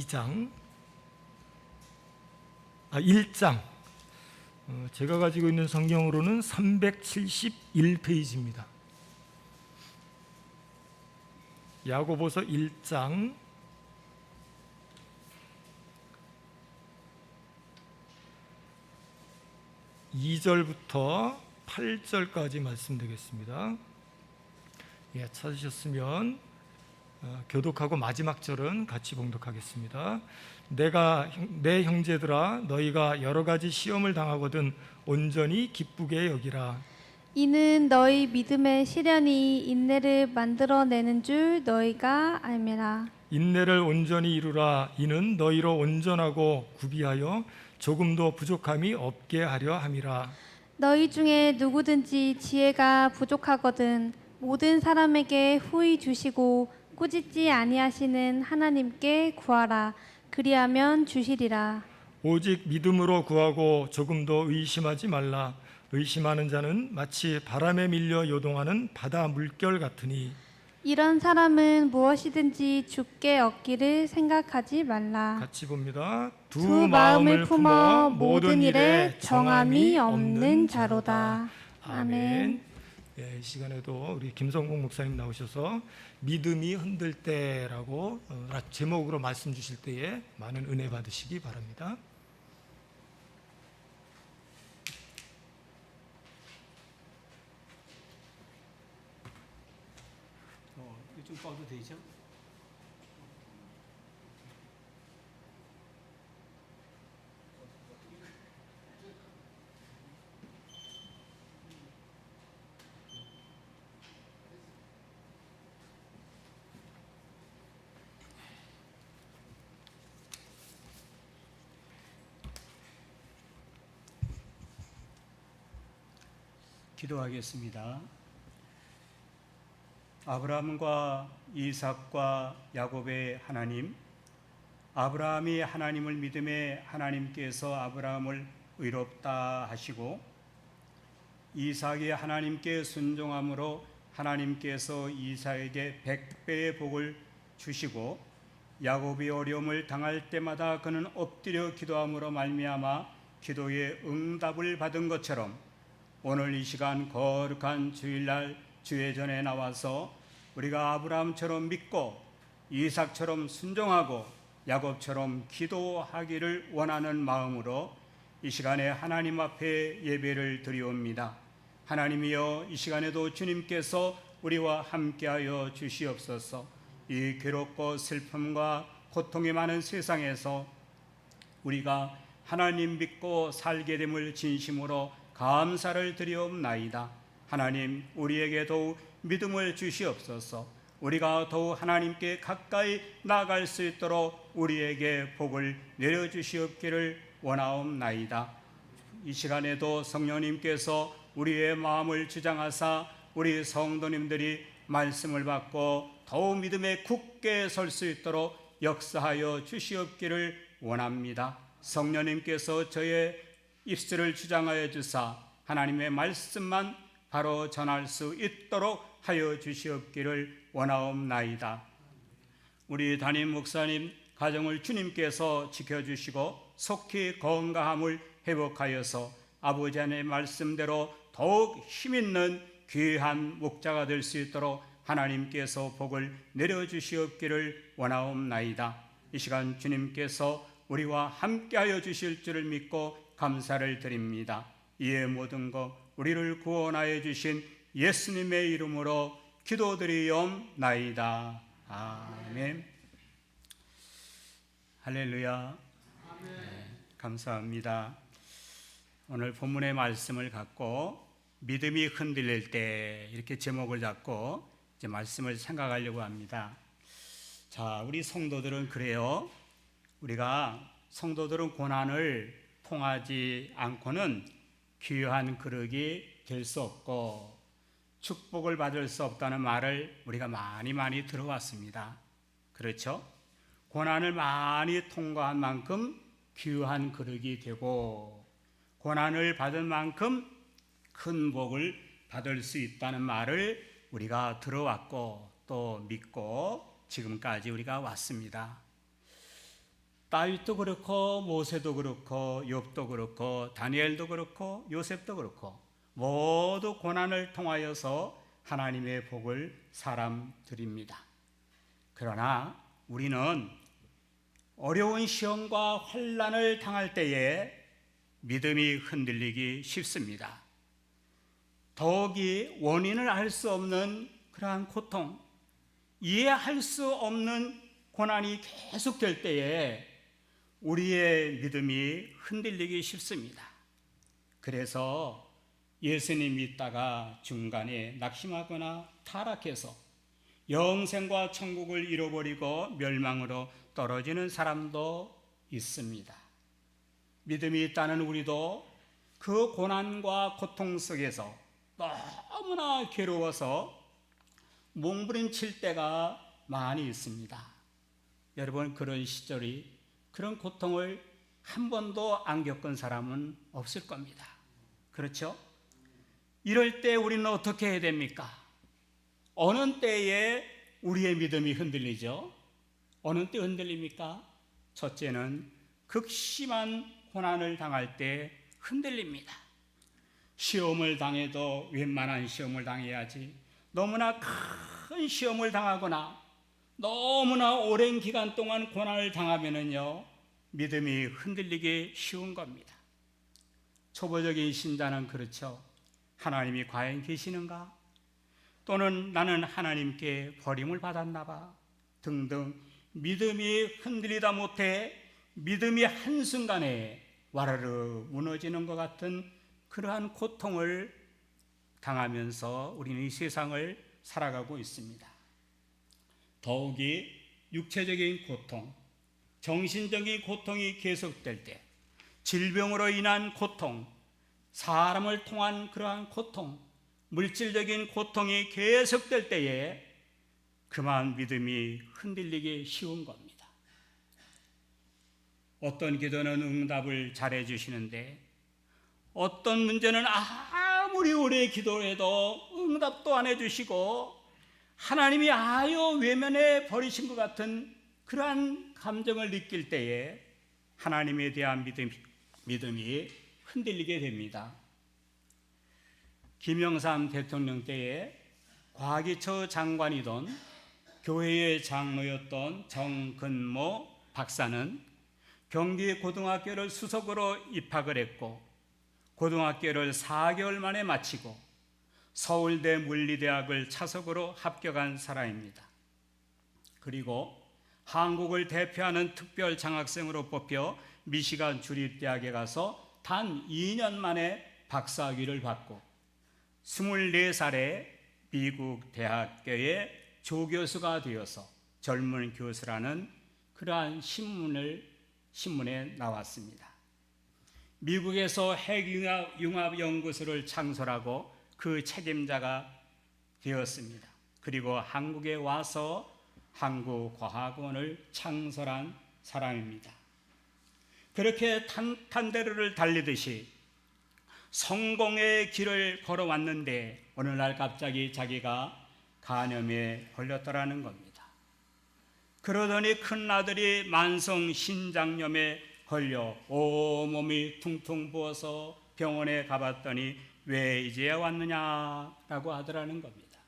1장. 제가 가지고 있는 성경으로는 371페이지입니다. 야고보서 1장 2절부터 8절까지 말씀드리겠습니다. 찾으셨으면 교독하고 마지막 절은 같이 봉독하겠습니다. 내 형제들아, 너희가 여러 가지 시험을 당하거든 온전히 기쁘게 여기라. 이는 너희 믿음의 시련이 인내를 만들어내는 줄 너희가 알미라. 인내를 온전히 이루라. 이는 너희로 온전하고 구비하여 조금도 부족함이 없게 하려 함이라. 너희 중에 누구든지 지혜가 부족하거든 모든 사람에게 후히 주시고 꾸짖지 아니하시는 하나님께 구하라. 그리하면 주시리라. 오직 믿음으로 구하고 조금도 의심하지 말라. 의심하는 자는 마치 바람에 밀려 요동하는 바다 물결 같으니 이런 사람은 무엇이든지 주께 얻기를 생각하지 말라. 같이 봅니다. 두 마음을 품어 모든 일에 정함이 없는 자로다. 아멘. 이 시간에도 우리 김성국 목사님 나오셔서 믿음이 흔들 때라고 제목으로 말씀 주실 때에 많은 은혜 받으시기 바랍니다. 좀 꺼도 되죠? 기도하겠습니다. 아브라함과 이삭과 야곱의 하나님, 아브라함이 하나님을 믿음에 하나님께서 아브라함을 의롭다 하시고 이삭이 하나님께 순종함으로 하나님께서 이삭에게 100배의 복을 주시고 야곱이 어려움을 당할 때마다 그는 엎드려 기도함으로 말미암아 기도의 응답을 받은 것처럼 오늘 이 시간 거룩한 주일날 주의 전에 나와서 우리가 아브라함처럼 믿고 이삭처럼 순종하고 야곱처럼 기도하기를 원하는 마음으로 이 시간에 하나님 앞에 예배를 드리옵니다. 하나님이여, 이 시간에도 주님께서 우리와 함께하여 주시옵소서. 이 괴롭고 슬픔과 고통이 많은 세상에서 우리가 하나님 믿고 살게 됨을 진심으로 감사를 드리옵나이다. 하나님, 우리에게 더욱 믿음을 주시옵소서. 우리가 더욱 하나님께 가까이 나아갈 수 있도록 우리에게 복을 내려주시옵기를 원하옵나이다. 이 시간에도 성령님께서 우리의 마음을 주장하사 우리 성도님들이 말씀을 받고 더욱 믿음에 굳게 설 수 있도록 역사하여 주시옵기를 원합니다. 성령님께서 저의 입술을 주장하여 주사 하나님의 말씀만 바로 전할 수 있도록 하여 주시옵기를 원하옵나이다. 우리 담임 목사님 가정을 주님께서 지켜주시고 속히 건강함을 회복하여서 아버지 하나님의 말씀대로 더욱 힘있는 귀한 목자가 될 수 있도록 하나님께서 복을 내려주시옵기를 원하옵나이다. 이 시간 주님께서 우리와 함께하여 주실 줄을 믿고 감사를 드립니다. 이의 모든 것 우리를 구원하여 주신 예수님의 이름으로 기도드리옵나이다. 아멘. 할렐루야. 네, 감사합니다. 오늘 본문의 말씀을 갖고 믿음이 흔들릴 때 이렇게 제목을 잡고 이제 말씀을 생각하려고 합니다. 자, 우리 성도들은 그래요. 우리가 성도들은 고난을 통하지 않고는 귀한 그릇이 될 수 없고 축복을 받을 수 없다는 말을 우리가 많이 들어왔습니다. 그렇죠? 고난을 많이 통과한 만큼 귀한 그릇이 되고 고난을 받은 만큼 큰 복을 받을 수 있다는 말을 우리가 들어왔고 또 믿고 지금까지 우리가 왔습니다. 다윗도 그렇고 모세도 그렇고 욥도 그렇고 다니엘도 그렇고 요셉도 그렇고 모두 고난을 통하여서 하나님의 복을 사람들입니다. 그러나 우리는 어려운 시험과 환난을 당할 때에 믿음이 흔들리기 쉽습니다. 더욱이 원인을 알 수 없는 그러한 고통, 이해할 수 없는 고난이 계속될 때에 우리의 믿음이 흔들리기 쉽습니다. 그래서 예수님 믿다가 중간에 낙심하거나 타락해서 영생과 천국을 잃어버리고 멸망으로 떨어지는 사람도 있습니다. 믿음이 있다는 우리도 그 고난과 고통 속에서 너무나 괴로워서 몸부림칠 때가 많이 있습니다. 여러분, 그런 시절이, 그런 고통을 한 번도 안 겪은 사람은 없을 겁니다. 그렇죠? 이럴 때 우리는 어떻게 해야 됩니까? 어느 때에 우리의 믿음이 흔들리죠? 어느 때 흔들립니까? 첫째는 극심한 고난을 당할 때 흔들립니다. 시험을 당해도 웬만한 시험을 당해야지, 너무나 큰 시험을 당하거나 너무나 오랜 기간 동안 고난을 당하면은요, 믿음이 흔들리기 쉬운 겁니다. 초보적인 신자는 그렇죠. 하나님이 과연 계시는가? 또는 나는 하나님께 버림을 받았나 봐 등등 믿음이 흔들리다 못해 믿음이 한순간에 와르르 무너지는 것 같은 그러한 고통을 당하면서 우리는 이 세상을 살아가고 있습니다. 더욱이 육체적인 고통, 정신적인 고통이 계속될 때, 질병으로 인한 고통, 사람을 통한 그러한 고통, 물질적인 고통이 계속될 때에 그만 믿음이 흔들리기 쉬운 겁니다. 어떤 기도는 응답을 잘해 주시는데 어떤 문제는 아무리 오래 기도해도 응답도 안 해주시고 하나님이 아여 외면해 버리신 것 같은 그러한 감정을 느낄 때에 하나님에 대한 믿음이 흔들리게 됩니다. 김영삼 대통령 때에 과기처 장관이던 교회의 장로였던 정근모 박사는 경기 고등학교를 수석으로 입학을 했고 고등학교를 4개월 만에 마치고 서울대 물리대학을 차석으로 합격한 사람입니다. 그리고 한국을 대표하는 특별 장학생으로 뽑혀 미시간 주립대학에 가서 단 2년 만에 박사학위를 받고 24살에 미국 대학교의 조교수가 되어서 젊은 교수라는 그러한 신문에 나왔습니다. 미국에서 핵융합연구소를 창설하고 그 책임자가 되었습니다. 그리고 한국에 와서 한국과학원을 창설한 사람입니다. 그렇게 탄탄대로를 달리듯이 성공의 길을 걸어왔는데 어느 날 갑자기 자기가 간염에 걸렸더라는 겁니다. 그러더니 큰아들이 만성 신장염에 걸려 온몸이 퉁퉁 부어서 병원에 가봤더니 왜 이제야 왔느냐라고 하더라는 겁니다.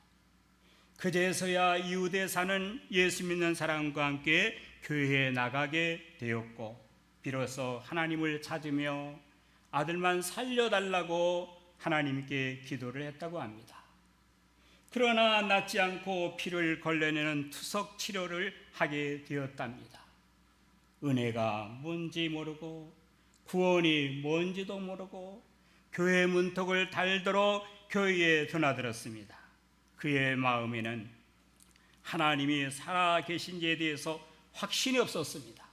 그제서야 이웃에 사는 예수 믿는 사람과 함께 교회에 나가게 되었고 비로소 하나님을 찾으며 아들만 살려달라고 하나님께 기도를 했다고 합니다. 그러나 낫지 않고 피를 걸러내는 투석 치료를 하게 되었답니다. 은혜가 뭔지 모르고 구원이 뭔지도 모르고 교회 문턱을 달도록 교회에 드나들었습니다. 그의 마음에는 하나님이 살아계신지에 대해서 확신이 없었습니다.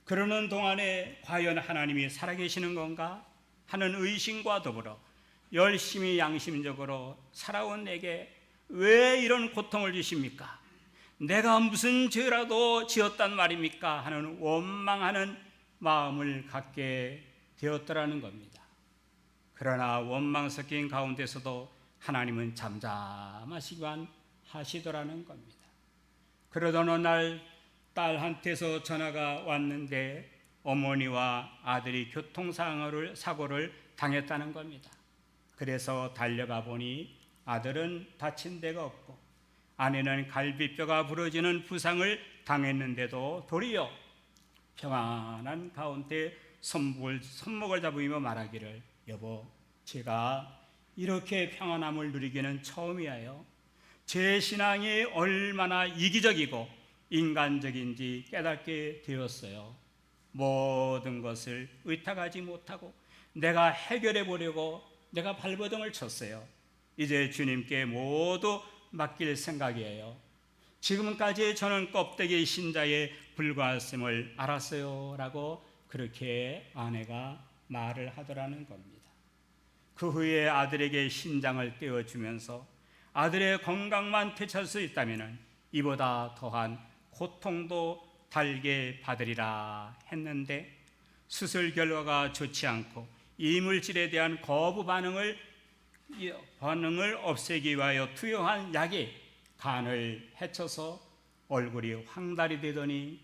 그러는 동안에 과연 하나님이 살아계시는 건가 하는 의심과 더불어 열심히 양심적으로 살아온 내게 왜 이런 고통을 주십니까? 내가 무슨 죄라도 지었단 말입니까? 하는 원망하는 마음을 갖게 되었더라는 겁니다. 그러나 원망 섞인 가운데서도 하나님은 잠잠하시기만 하시더라는 겁니다. 그러던 어느 날 딸한테서 전화가 왔는데 어머니와 아들이 교통사고를 당했다는 겁니다. 그래서 달려가 보니 아들은 다친 데가 없고 아내는 갈비뼈가 부러지는 부상을 당했는데도 도리어 평안한 가운데 손목을 잡으며 말하기를, 여보, 제가 이렇게 평안함을 누리기는 처음이에요. 제 신앙이 얼마나 이기적이고 인간적인지 깨닫게 되었어요. 모든 것을 의탁하지 못하고 내가 해결해 보려고 내가 발버둥을 쳤어요. 이제 주님께 모두 맡길 생각이에요. 지금까지 저는 껍데기 신자에 불과했음을 알았어요 라고 그렇게 아내가 말을 하더라는 겁니다. 그 후에 아들에게 신장을 떼어주면서 아들의 건강만 되찾을 수 있다면 이보다 더한 고통도 달게 받으리라 했는데 수술 결과가 좋지 않고 이물질에 대한 거부 반응을 없애기 위하여 투여한 약이 간을 해쳐서 얼굴이 황달이 되더니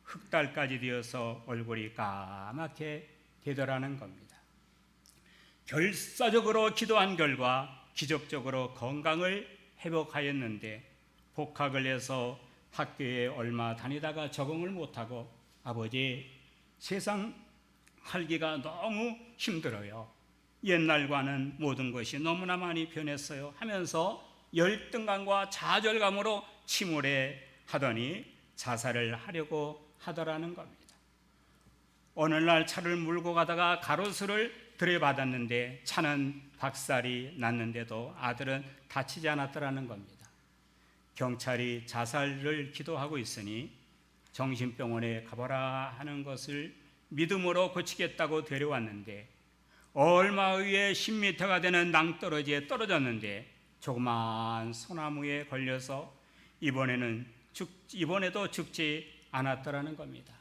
흑달까지 되어서 얼굴이 까맣게 되더라는 겁니다. 결사적으로 기도한 결과 기적적으로 건강을 회복하였는데 복학을 해서 학교에 얼마 다니다가 적응을 못하고, 아버지, 세상 살기가 너무 힘들어요. 옛날과는 모든 것이 너무나 많이 변했어요 하면서 열등감과 좌절감으로 침울해 하더니 자살을 하려고 하더라는 겁니다. 어느 날 차를 몰고 가다가 가로수를 들여받았는데 차는 박살이 났는데도 아들은 다치지 않았더라는 겁니다. 경찰이 자살을 기도하고 있으니 정신병원에 가보라 하는 것을 믿음으로 고치겠다고 데려왔는데 얼마 후에 10m가 되는 낭떠러지에 떨어졌는데 조그만 소나무에 걸려서 이번에도 죽지 않았더라는 겁니다.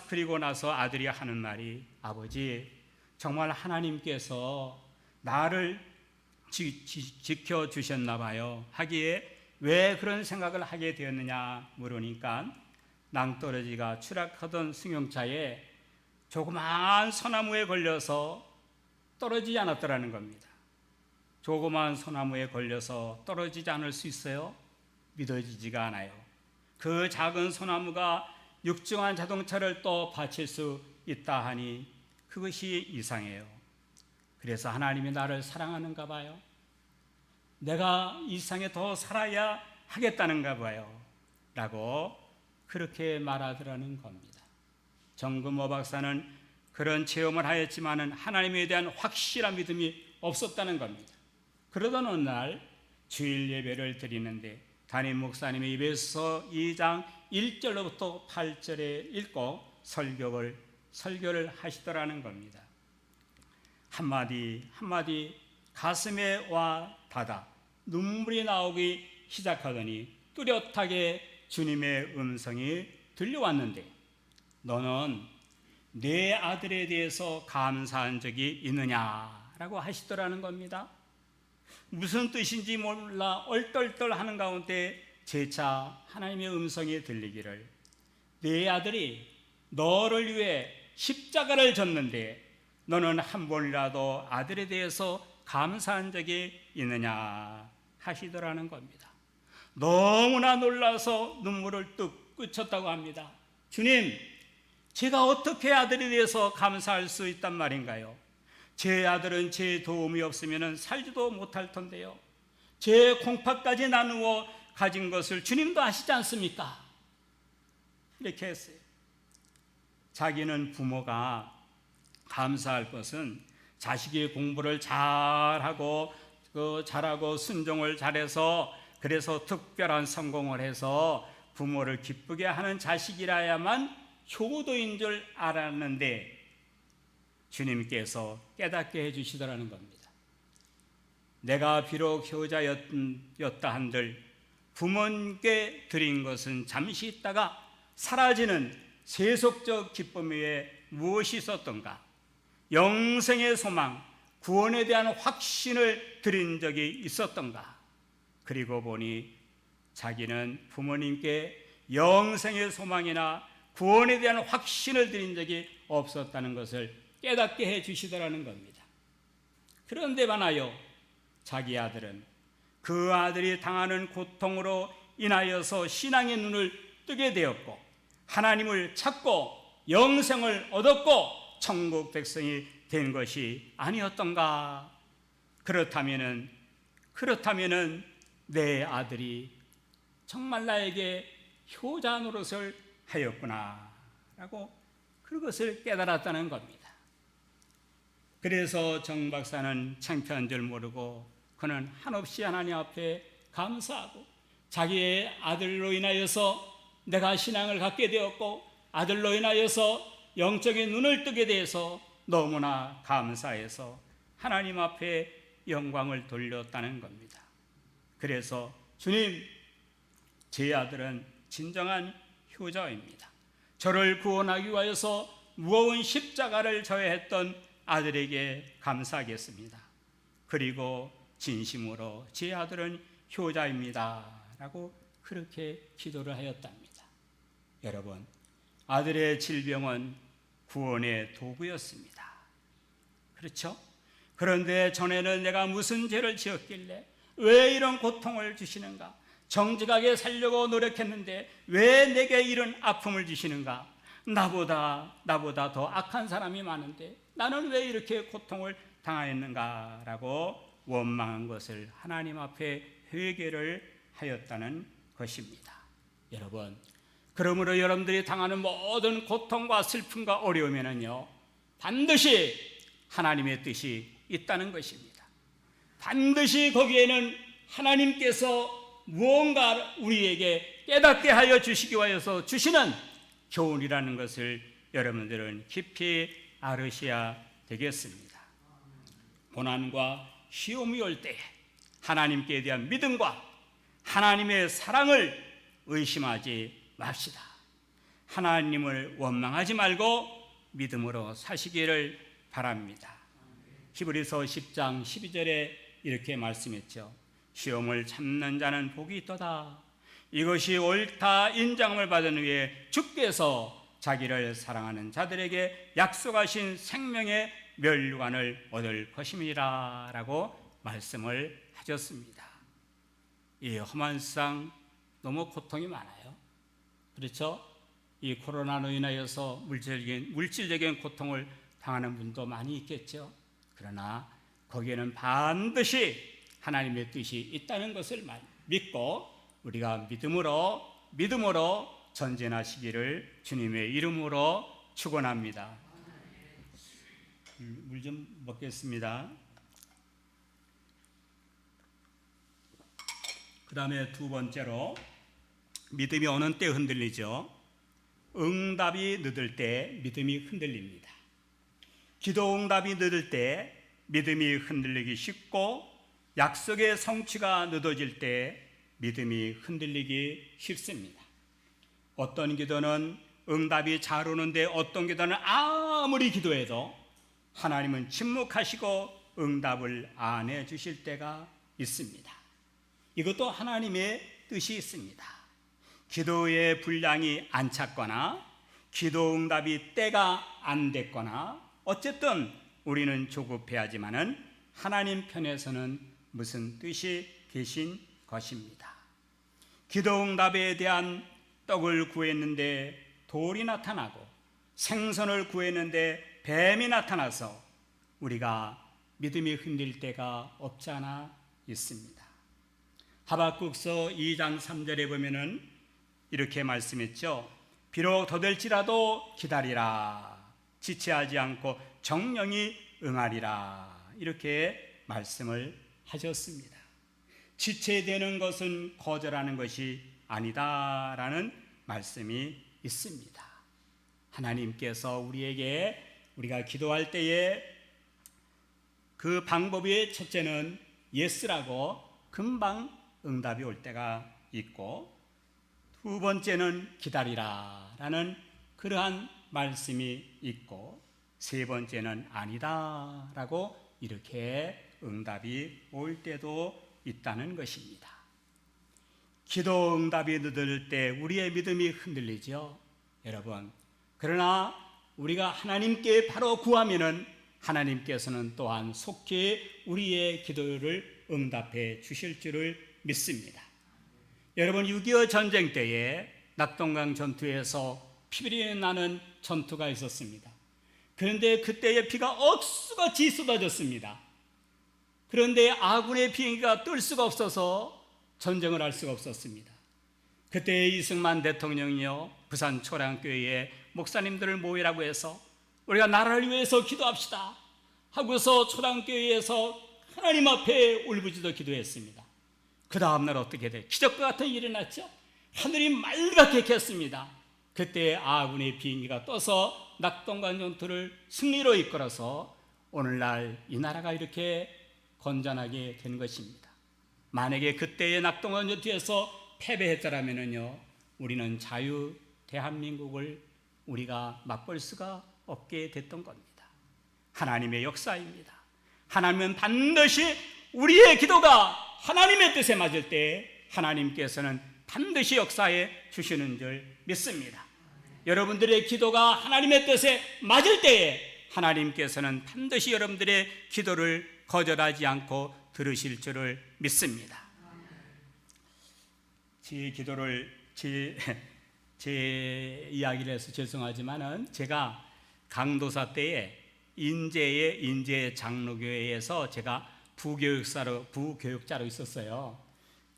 그리고 나서 아들이 하는 말이, 아버지, 정말 하나님께서 나를 지켜주셨나 봐요 하기에 왜 그런 생각을 하게 되었느냐 물으니까 낭떠러지가 추락하던 승용차에 조그마한 소나무에 걸려서 떨어지지 않았더라는 겁니다. 조그마한 소나무에 걸려서 떨어지지 않을 수 있어요? 믿어지지가 않아요. 그 작은 소나무가 육중한 자동차를 또 받칠 수 있다 하니 그것이 이상해요. 그래서 하나님이 나를 사랑하는가 봐요. 내가 이 세상에 더 살아야 하겠다는가 봐요 라고 그렇게 말하더라는 겁니다. 정금호 박사는 그런 체험을 하였지만 하나님에 대한 확실한 믿음이 없었다는 겁니다. 그러던 어느 날 주일 예배를 드리는데 담임 목사님의 입에서 2장 1절로부터 8절에 읽고 설교를 하시더라는 겁니다. 한마디 한마디 가슴에 와 닿아 눈물이 나오기 시작하더니 뚜렷하게 주님의 음성이 들려왔는데, 너는 내 아들에 대해서 감사한 적이 있느냐라고 하시더라는 겁니다. 무슨 뜻인지 몰라 얼떨떨하는 가운데 재차 하나님의 음성이 들리기를, 내 아들이 너를 위해 십자가를 졌는데 너는 한 번이라도 아들에 대해서 감사한 적이 있느냐 하시더라는 겁니다. 너무나 놀라서 눈물을 뚝 그쳤다고 합니다. 주님, 제가 어떻게 아들에 대해서 감사할 수 있단 말인가요? 제 아들은 제 도움이 없으면 살지도 못할 텐데요. 제 콩팥까지 나누어 가진 것을 주님도 아시지 않습니까? 이렇게 했어요. 자기는 부모가 감사할 것은 자식이 공부를 잘하고 순종을 잘해서 그래서 특별한 성공을 해서 부모를 기쁘게 하는 자식이라야만 효도인 줄 알았는데 주님께서 깨닫게 해주시더라는 겁니다. 내가 비록 효자였다 한들 부모님께 드린 것은 잠시 있다가 사라지는 세속적 기쁨 위에 무엇이 있었던가? 영생의 소망, 구원에 대한 확신을 드린 적이 있었던가? 그리고 보니 자기는 부모님께 영생의 소망이나 구원에 대한 확신을 드린 적이 없었다는 것을 깨닫게 해 주시더라는 겁니다. 그런데 반하여 자기 아들은 그 아들이 당하는 고통으로 인하여서 신앙의 눈을 뜨게 되었고 하나님을 찾고 영생을 얻었고 천국 백성이 된 것이 아니었던가? 그렇다면은 내 아들이 정말 나에게 효자 노릇을 하였구나 라고 그것을 깨달았다는 겁니다. 그래서 정 박사는 창피한 줄 모르고 그는 한없이 하나님 앞에 감사하고 자기의 아들로 인하여서 내가 신앙을 갖게 되었고 아들로 인하여서 영적인 눈을 뜨게 돼서 너무나 감사해서 하나님 앞에 영광을 돌렸다는 겁니다. 그래서 주님, 제 아들은 진정한 효자입니다. 저를 구원하기 위하여서 무거운 십자가를 져야 했던 아들에게 감사하겠습니다. 그리고 진심으로 제 아들은 효자입니다 라고 그렇게 기도를 하였답니다. 여러분, 아들의 질병은 구원의 도구였습니다. 그렇죠? 그런데 전에는 내가 무슨 죄를 지었길래 왜 이런 고통을 주시는가? 정직하게 살려고 노력했는데 왜 내게 이런 아픔을 주시는가? 나보다 더 악한 사람이 많은데 나는 왜 이렇게 고통을 당하였는가? 라고 원망한 것을 하나님 앞에 회개를 하였다는 것입니다. 여러분, 그러므로 여러분들이 당하는 모든 고통과 슬픔과 어려움에는요, 반드시 하나님의 뜻이 있다는 것입니다. 반드시 거기에는 하나님께서 무언가 우리에게 깨닫게 하여 주시기 위해서 주시는 교훈이라는 것을 여러분들은 깊이 알으셔야 되겠습니다. 고난과 시험이 올 때에 하나님께 대한 믿음과 하나님의 사랑을 의심하지 맙시다. 하나님을 원망하지 말고 믿음으로 사시기를 바랍니다. 히브리서 10장 12절에 이렇게 말씀했죠. 시험을 참는 자는 복이 있도다. 이것이 옳다 인정을 받은 후에 주께서 자기를 사랑하는 자들에게 약속하신 생명의 멸류관을 얻을 것임이라 라고 말씀을 하셨습니다. 이 험한 세상 너무 고통이 많아요. 그렇죠? 이 코로나로 인하여서 물질적인 고통을 당하는 분도 많이 있겠죠. 그러나 거기에는 반드시 하나님의 뜻이 있다는 것을 믿고 우리가 믿음으로 전진하시기를 주님의 이름으로 축원합니다. 물 좀 먹겠습니다. 그 다음에 두 번째로 믿음이 어느 때 흔들리죠? 응답이 늦을 때 믿음이 흔들립니다. 기도 응답이 늦을 때 믿음이 흔들리기 쉽고 약속의 성취가 늦어질 때 믿음이 흔들리기 쉽습니다. 어떤 기도는 응답이 잘 오는데 어떤 기도는 아무리 기도해도 하나님은 침묵하시고 응답을 안 해주실 때가 있습니다. 이것도 하나님의 뜻이 있습니다. 기도의 분량이 안 찼거나 기도 응답이 때가 안 됐거나 어쨌든 우리는 조급해하지만은 하나님 편에서는 무슨 뜻이 계신 것입니다. 기도 응답에 대한 떡을 구했는데 돌이 나타나고 생선을 구했는데 뱀이 나타나서 우리가 믿음이 흔들 때가 없지 않아 있습니다. 하박국서 2장 3절에 보면은 이렇게 말씀했죠. 비록 더딜지라도 기다리라. 지체하지 않고 정령이 응하리라. 이렇게 말씀을 하셨습니다. 지체되는 것은 거절하는 것이 아니다라는 말씀이 있습니다. 하나님께서 우리가 기도할 때에 그 방법의 첫째는 예스라고 금방 응답이 올 때가 있고 두 번째는 기다리라라는 그러한 말씀이 있고 세 번째는 아니다라고 이렇게 응답이 올 때도 있다는 것입니다. 기도 응답이 늦을 때 우리의 믿음이 흔들리죠, 여러분. 그러나 우리가 하나님께 바로 구하면은 하나님께서는 또한 속히 우리의 기도를 응답해 주실 줄을 믿습니다. 여러분, 6.25 전쟁 때에 낙동강 전투에서 피비린내 나는 전투가 있었습니다. 그런데 그때의 피가 억수같이 쏟아졌습니다. 그런데 아군의 비행기가 뜰 수가 없어서 전쟁을 할 수가 없었습니다. 그때 이승만 대통령이요, 부산 초량교회에 목사님들을 모이라고 해서 우리가 나라를 위해서 기도합시다 하고서 초량교회에서 하나님 앞에 울부짖어 기도했습니다. 그 다음날 어떻게 돼? 기적과 같은 일이 났죠. 하늘이 맑게 켰습니다. 그때 아군의 비행기가 떠서 낙동강 전투를 승리로 이끌어서 오늘날 이 나라가 이렇게 건전하게 된 것입니다. 만약에 그때의 낙동강 전투에서 패배했더라면요, 우리는 자유 대한민국을 우리가 맛볼 수가 없게 됐던 겁니다. 하나님의 역사입니다. 하나님은 반드시 우리의 기도가 하나님의 뜻에 맞을 때 하나님께서는 반드시 역사해 주시는 줄 믿습니다. 여러분들의 기도가 하나님의 뜻에 맞을 때에 하나님께서는 반드시 여러분들의 기도를 거절하지 않고 들으실 줄을 믿습니다. 제 이야기를 해서 죄송하지만은 제가 강도사 때에 인제의 인제 장로교회에서 제가 부교육자로 있었어요.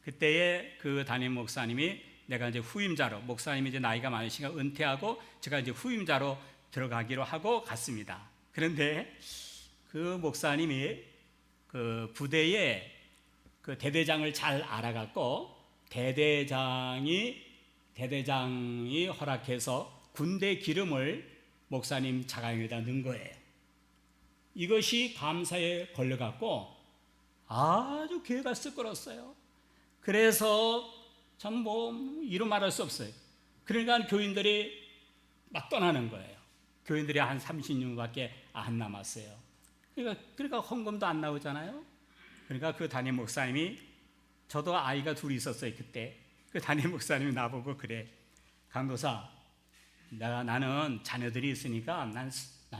그때에 그 담임 목사님이 내가 이제 후임자로, 목사님이 이제 나이가 많으시니까 은퇴하고 제가 이제 후임자로 들어가기로 하고 갔습니다. 그런데 그 목사님이 그 부대에 그 대대장을 잘 알아갖고 대대장이 허락해서 군대 기름을 목사님 자가용에다 넣은 거예요. 이것이 감사에 걸려갖고 아주 교회가 쓱걸었어요. 그래서 참 이루 말할 수 없어요. 그러니까 교인들이 막 떠나는 거예요. 교인들이 한 30명밖에 안 남았어요. 그러니까 헌금도 안 나오잖아요. 그러니까 그 담임 목사님이, 저도 아이가 둘이 있었어요 그때. 그 담임 목사님이 나보고 그래, 강도사, 나는 자녀들이 있으니까 난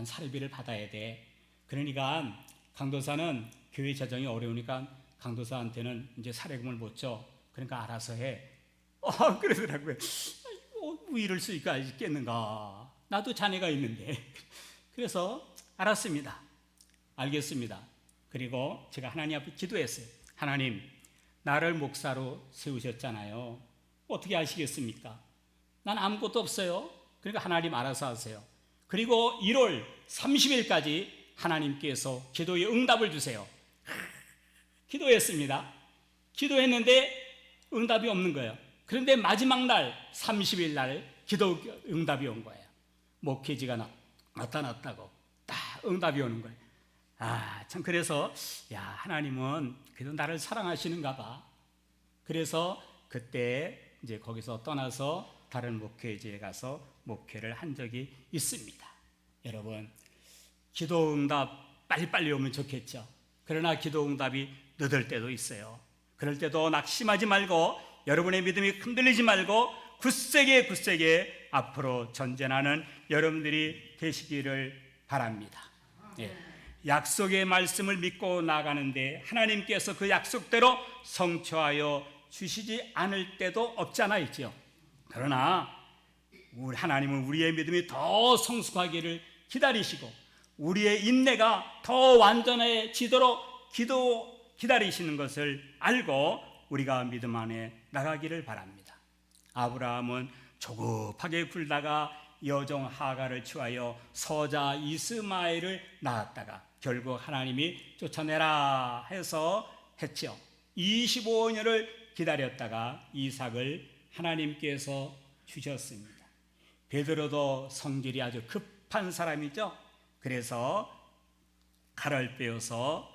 사례비를 받아야 돼. 그러니까 강도사는 교회 재정이 어려우니까 강도사한테는 이제 사례금을 못 줘. 그러니까 알아서 해. 그러더라고요. 뭐 이럴 수가 있겠는가. 나도 자녀가 있는데. 그래서 알았습니다. 알겠습니다. 그리고 제가 하나님 앞에 기도했어요. 하나님, 나를 목사로 세우셨잖아요. 어떻게 하시겠습니까? 난 아무것도 없어요. 그러니까 하나님 알아서 하세요. 그리고 1월 30일까지 하나님께서 기도의 응답을 주세요. 기도했습니다. 기도했는데 응답이 없는 거예요. 그런데 마지막 날 30일 날 기도 응답이 온 거예요. 목회지가 나타났다고 딱 응답이 오는 거예요. 참, 그래서 하나님은 그래도 나를 사랑하시는가 봐. 그래서 그때 이제 거기서 떠나서 다른 목회지에 가서 목회를 한 적이 있습니다. 여러분, 기도 응답 빨리빨리 오면 좋겠죠. 그러나 기도 응답이 늦을 때도 있어요. 그럴 때도 낙심하지 말고, 여러분의 믿음이 흔들리지 말고 굳세게 앞으로 전진하는 여러분들이 되시기를 바랍니다. 약속의 말씀을 믿고 나가는데 하나님께서 그 약속대로 성취하여 주시지 않을 때도 없지 않아 있죠. 그러나 우리 하나님은 우리의 믿음이 더 성숙하기를 기다리시고 우리의 인내가 더 완전해지도록 기다리시는 것을 알고 우리가 믿음 안에 나가기를 바랍니다. 아브라함은 조급하게 굴다가 여종 하가를 취하여 서자 이스마엘을 낳았다가 결국 하나님이 쫓아내라 해서 했죠. 25년을 기다렸다가 이삭을 하나님께서 주셨습니다. 베드로도 성질이 아주 급한 사람이죠. 그래서 칼을 빼어서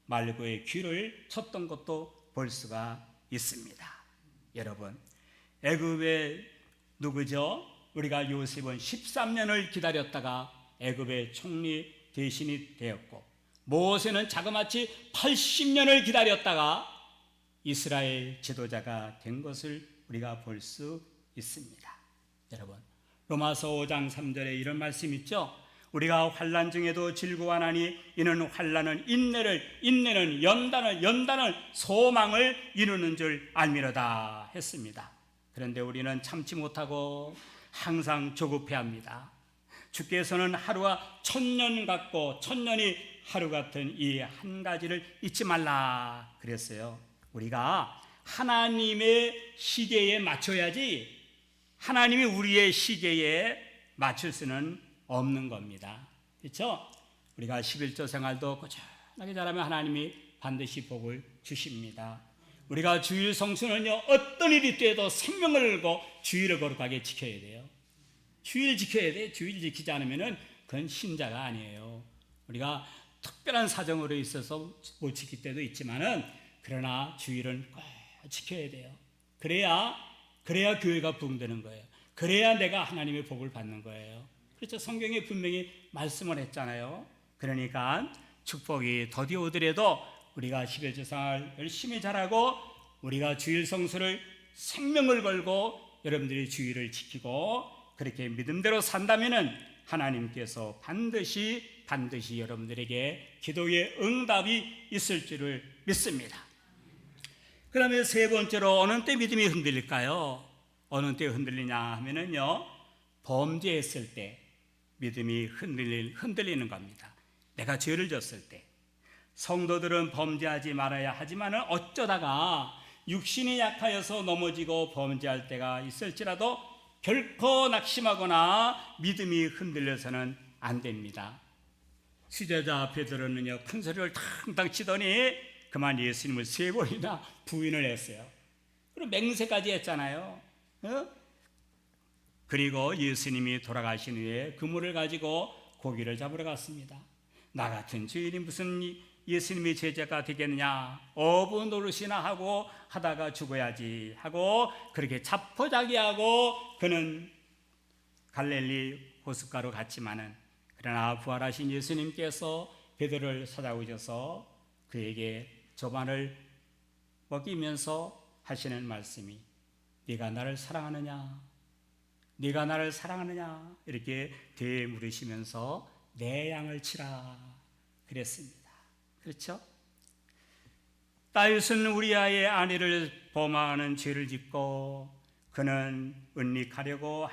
말고의 귀를 쳤던 것도 볼 수가 있습니다. 여러분, 애굽의 누구죠? 우리가 요셉은 13년을 기다렸다가 애굽의 총리 대신이 되었고, 모세는 자그마치 80년을 기다렸다가 이스라엘 지도자가 된 것을 우리가 볼 수 있습니다. 여러분, 로마서 5장 3절에 이런 말씀 있죠. 우리가 환난 중에도 즐거워하나니 이는 환난은 인내는 연단을 소망을 이루는 줄 알미로다 했습니다. 그런데 우리는 참지 못하고 항상 조급해합니다. 주께서는 하루가 천년 같고 천년이 하루 같은 이 한 가지를 잊지 말라 그랬어요. 우리가 하나님의 시계에 맞춰야지 하나님이 우리의 시계에 맞출 수는 없는 겁니다. 그렇죠? 우리가 11조 생활도 꾸준하게 잘하면 하나님이 반드시 복을 주십니다. 우리가 주일 성수는요, 어떤 일이 있더라도 생명을 걸고 주일을 거룩하게 지켜야 돼요. 주일 지켜야 돼. 주일 지키지 않으면 그건 신자가 아니에요. 우리가 특별한 사정으로 있어서 못 지킬 때도 있지만은 그러나 주일은 꼭 지켜야 돼요. 그래야 교회가 부흥되는 거예요. 그래야 내가 하나님의 복을 받는 거예요. 그렇죠? 성경에 분명히 말씀을 했잖아요. 그러니까 축복이 더디 오더라도 우리가 11조 생활 열심히 잘하고 우리가 주일 성수를 생명을 걸고 여러분들이 주일을 지키고 그렇게 믿음대로 산다면은 하나님께서 반드시 여러분들에게 기도의 응답이 있을 줄을 믿습니다. 그 다음에 세 번째로 어느 때 믿음이 흔들릴까요? 어느 때 흔들리냐 하면은요, 범죄했을 때 믿음이 흔들리는 겁니다. 내가 죄를 졌을 때. 성도들은 범죄하지 말아야 하지만은 어쩌다가 육신이 약하여서 넘어지고 범죄할 때가 있을지라도 결코 낙심하거나 믿음이 흔들려서는 안 됩니다. 수제자 베드로는요, 큰 소리를 탕탕 치더니 그만 예수님을 3번이나 부인을 했어요. 그리고 맹세까지 했잖아요. 그리고 예수님이 돌아가신 후에 그물을 가지고 고기를 잡으러 갔습니다. 나 같은 주인이 무슨 예수님의 제자가 되겠느냐, 어부 노릇이나 하고 하다가 죽어야지 하고 그렇게 자포자기하고 그는 갈릴리 호숫가로 갔지만은, 그러나 부활하신 예수님께서 베드로를 찾아오셔서 그에게 조반을 먹이면서 하시는 말씀이, 네가 나를 사랑하느냐, 네가 나를 사랑하느냐 이렇게 되물으시면서 내 양을 치라 그랬습니다. 그렇죠? 다윗은 우리아의 아내를 범하는 죄를 짓고 그는 은닉하려고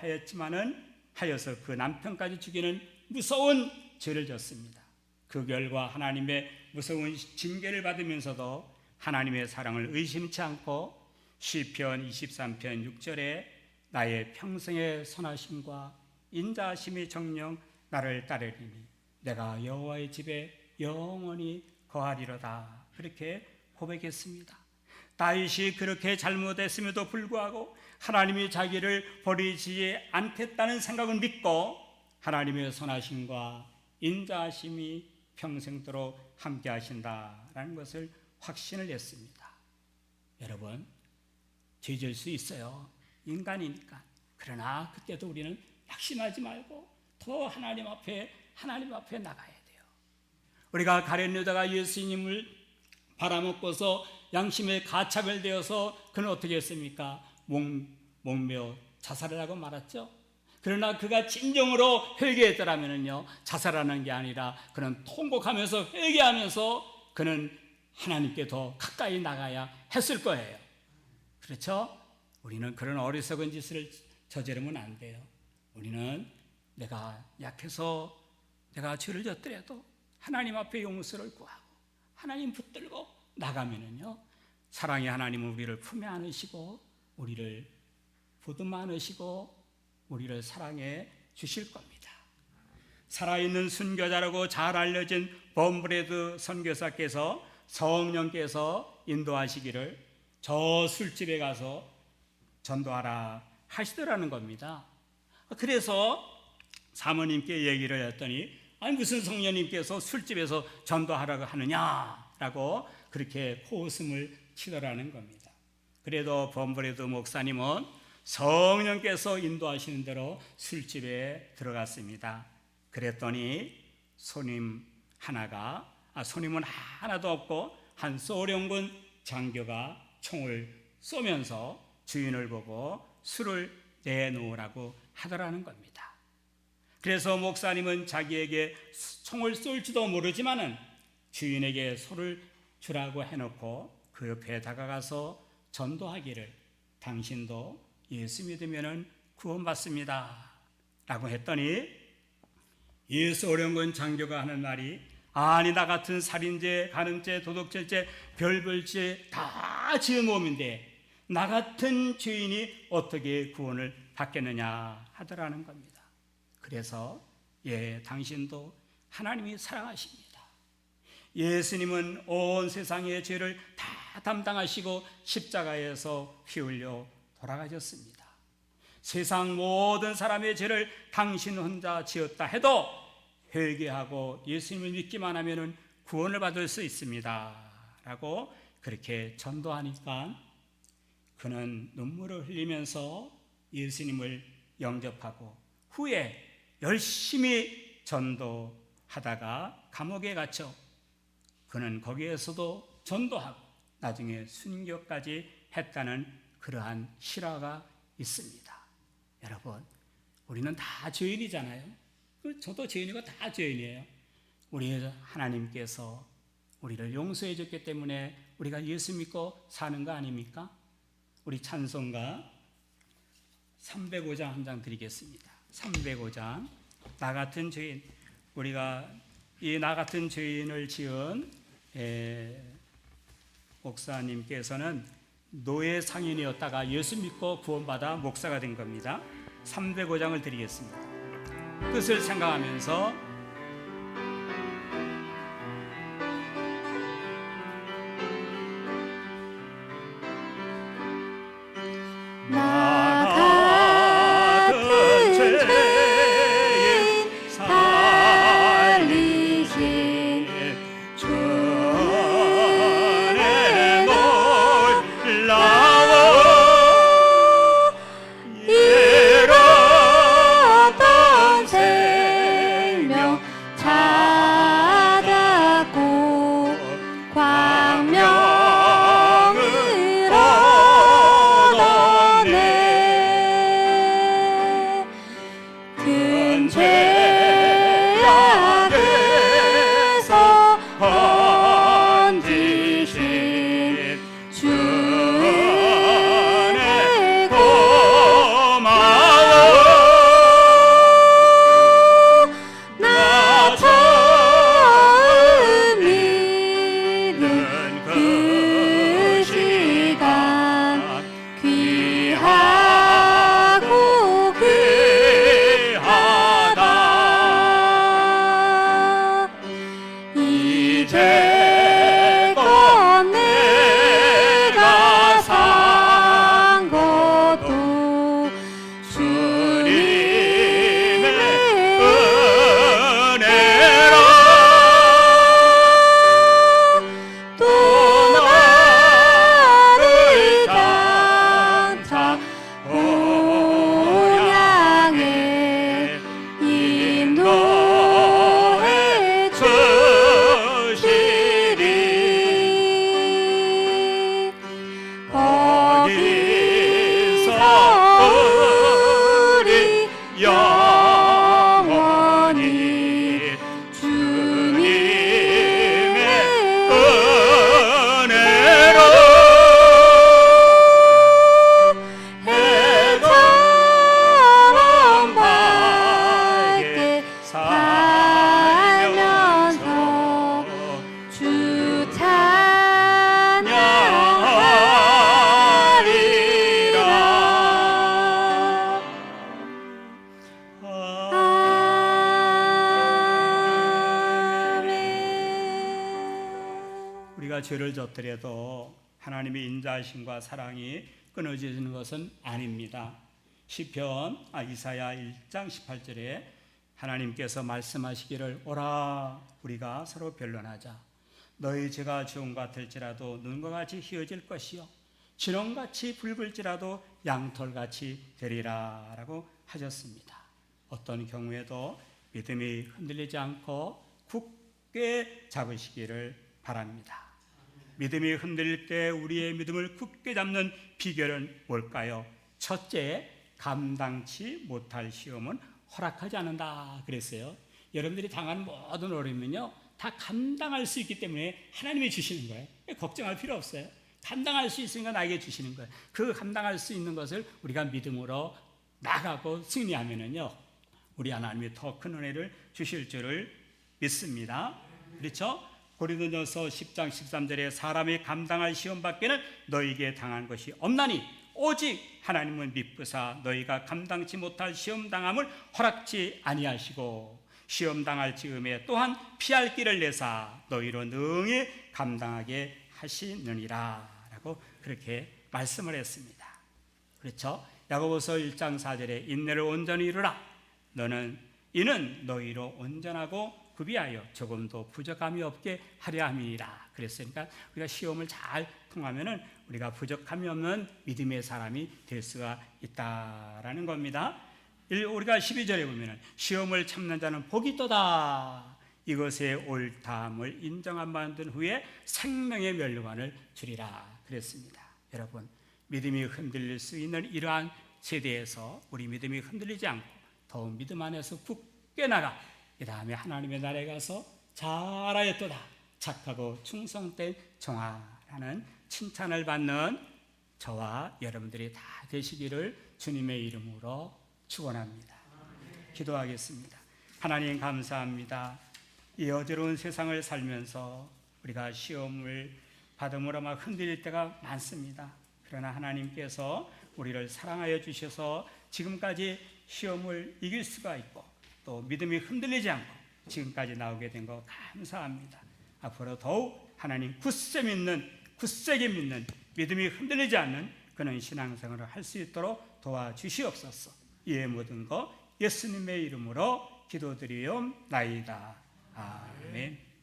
하여서 그 남편까지 죽이는 무서운 죄를 졌습니다. 그 결과 하나님의 무서운 징계를 받으면서도 하나님의 사랑을 의심치 않고 시편 23편 6절에 나의 평생의 선하심과 인자하심이 정녕 나를 따르리니 내가 여호와의 집에 영원히 거하리로다 그렇게 고백했습니다. 다윗이 그렇게 잘못했음에도 불구하고 하나님이 자기를 버리지 않겠다는 생각을 믿고 하나님의 선하심과 인자하심이 평생도록 함께 하신다라는 것을 확신을 했습니다. 여러분, 죄질 수 있어요. 인간이니까. 그러나 그때도 우리는 낙심하지 말고 더 하나님 앞에 나가야 돼요. 우리가 가룟 유다가 예수님을 팔아먹고서 양심에 가차별 되어서 그는 어떻게 했습니까? 목매어 자살을 하고 말았죠. 그러나 그가 진정으로 회개했더라면요, 자살하는 게 아니라 그는 통곡하면서 회개하면서 그는 하나님께 더 가까이 나가야 했을 거예요. 그렇죠? 우리는 그런 어리석은 짓을 저지르면 안 돼요. 우리는 내가 약해서 내가 죄를 졌더라도 하나님 앞에 용서를 구하고 하나님 붙들고 나가면은요, 사랑의 하나님은 우리를 품에 안으시고 우리를 보듬어 안으시고 우리를 사랑해 주실 겁니다. 살아있는 순교자라고 잘 알려진 범브레드 선교사께서 성령께서 인도하시기를 저 술집에 가서 전도하라 하시더라는 겁니다. 그래서 사모님께 얘기를 했더니, 아니 무슨 성령님께서 술집에서 전도하라고 하느냐라고 그렇게 코웃음을 치더라는 겁니다. 그래도 범브레드 목사님은 성령께서 인도하시는 대로 술집에 들어갔습니다. 그랬더니 손님은 하나도 없고 한 소련군 장교가 총을 쏘면서 주인을 보고 술을 내놓으라고 하더라는 겁니다. 그래서 목사님은 자기에게 총을 쏠지도 모르지만은 주인에게 소를 주라고 해놓고 그 옆에 다가가서 전도하기를, 당신도 예수 믿으면 구원받습니다 라고 했더니 예수 어려운 장교가 하는 말이, 아니 나 같은 살인죄, 간음죄, 도둑질죄, 별벌죄 다 지은 몸인데 나 같은 죄인이 어떻게 구원을 받겠느냐 하더라는 겁니다. 그래서 당신도 하나님이 사랑하십니다. 예수님은 온 세상의 죄를 다 담당하시고 십자가에서 피 흘려 돌아가셨습니다. 세상 모든 사람의 죄를 당신 혼자 지었다 해도 회개하고 예수님을 믿기만 하면 구원을 받을 수 있습니다 라고 그렇게 전도하니까 그는 눈물을 흘리면서 예수님을 영접하고 후에 열심히 전도하다가 감옥에 갇혀 그는 거기에서도 전도하고 나중에 순교까지 했다는 그러한 실화가 있습니다. 여러분, 우리는 다 죄인이잖아요. 저도 죄인이고 다 죄인이에요. 우리 하나님께서 우리를 용서해 줬기 때문에 우리가 예수 믿고 사는 거 아닙니까? 우리 찬송가 305장 한 장 드리겠습니다. 305장, 나 같은 죄인. 우리가 이 나 같은 죄인을 지은 목사님께서는 노예 상인이었다가 예수 믿고 구원받아 목사가 된 겁니다. 305장을 드리겠습니다. 뜻을 생각하면서 나 같은 죄인 살리신 주의 놀라워 잃었던 생명 찾았고 광명을 얻었네. 큰 죄악에서 건지신 주의 고마워. 나 처음 믿는 그 시간 귀하고 귀하다. 이제껏 내가 산 것도 주님의 은혜라. 또 나를 장차 본향에 인도해 주시리. 거기서 우리 영원히 주님의 은혜로 해처럼 밝게 살면서 주 찬양하리라. 아멘. 우리가 죄를 졌더라도 하나님의 인자하심과 사랑이 끊어지는 것은 아닙니다. 이사야 1장 18절에 하나님께서 말씀하시기를, 오라 우리가 서로 변론하자. 너희 죄가 주홍 같을지라도 눈과 같이 희어질 것이요 진홍같이 붉을지라도 양털같이 되리라 라고 하셨습니다. 어떤 경우에도 믿음이 흔들리지 않고 굳게 잡으시기를 바랍니다. 믿음이 흔들릴 때 우리의 믿음을 굳게 잡는 비결은 뭘까요? 첫째, 감당치 못할 시험은 허락하지 않는다 그랬어요. 여러분들이 당하는 모든 어려움은요 다 감당할 수 있기 때문에 하나님이 주시는 거예요. 걱정할 필요 없어요. 감당할 수 있으니까 나에게 주시는 거예요. 그 감당할 수 있는 것을 우리가 믿음으로 나가고 승리하면은요 우리 하나님이 더 큰 은혜를 주실 줄을 믿습니다. 그렇죠? 고린도전서 10장 13절에 사람이 감당할 시험 밖에는 너희에게 당한 것이 없나니 오직 하나님은 미쁘사 너희가 감당치 못할 시험 당함을 허락지 아니하시고 시험 당할 즈음에 또한 피할 길을 내사 너희로 능히 감당하게 하시느니라 라고 그렇게 말씀을 했습니다. 그렇죠? 야고보서 1장 4절에 인내를 온전히 이루라 이는 너희로 온전하고 구비하여 조금도 부족함이 없게 하려 함이니라 그랬으니까 우리가 시험을 잘 통하면은 우리가 부족함이 없는 믿음의 사람이 될 수가 있다라는 겁니다. 우리가 12절에 보면은 시험을 참는 자는 복이 있도다 이것의 옳다함을 인정한 만든 후에 생명의 멸류관을 주리라 그랬습니다. 여러분 믿음이 흔들릴 수 있는 이러한 세대에서 우리 믿음이 흔들리지 않고 더욱 믿음 안에서 굳게 나가 그 다음에 하나님의 나라에 가서 잘하였도다 착하고 충성된 종아라는 칭찬을 받는 저와 여러분들이 다 되시기를 주님의 이름으로 축원합니다. 기도하겠습니다. 하나님 감사합니다. 이 어지러운 세상을 살면서 우리가 시험을 받음으로 막 흔들릴 때가 많습니다. 그러나 하나님께서 우리를 사랑하여 주셔서 지금까지 시험을 이길 수가 있고 또 믿음이 흔들리지 않고 지금까지 나오게 된 거 감사합니다. 앞으로 더욱 하나님 굳세게 믿는 믿음이 흔들리지 않는 그런 신앙생활을 할 수 있도록 도와주시옵소서. 이의 모든 거 예수님의 이름으로 기도드리옵나이다. 아멘.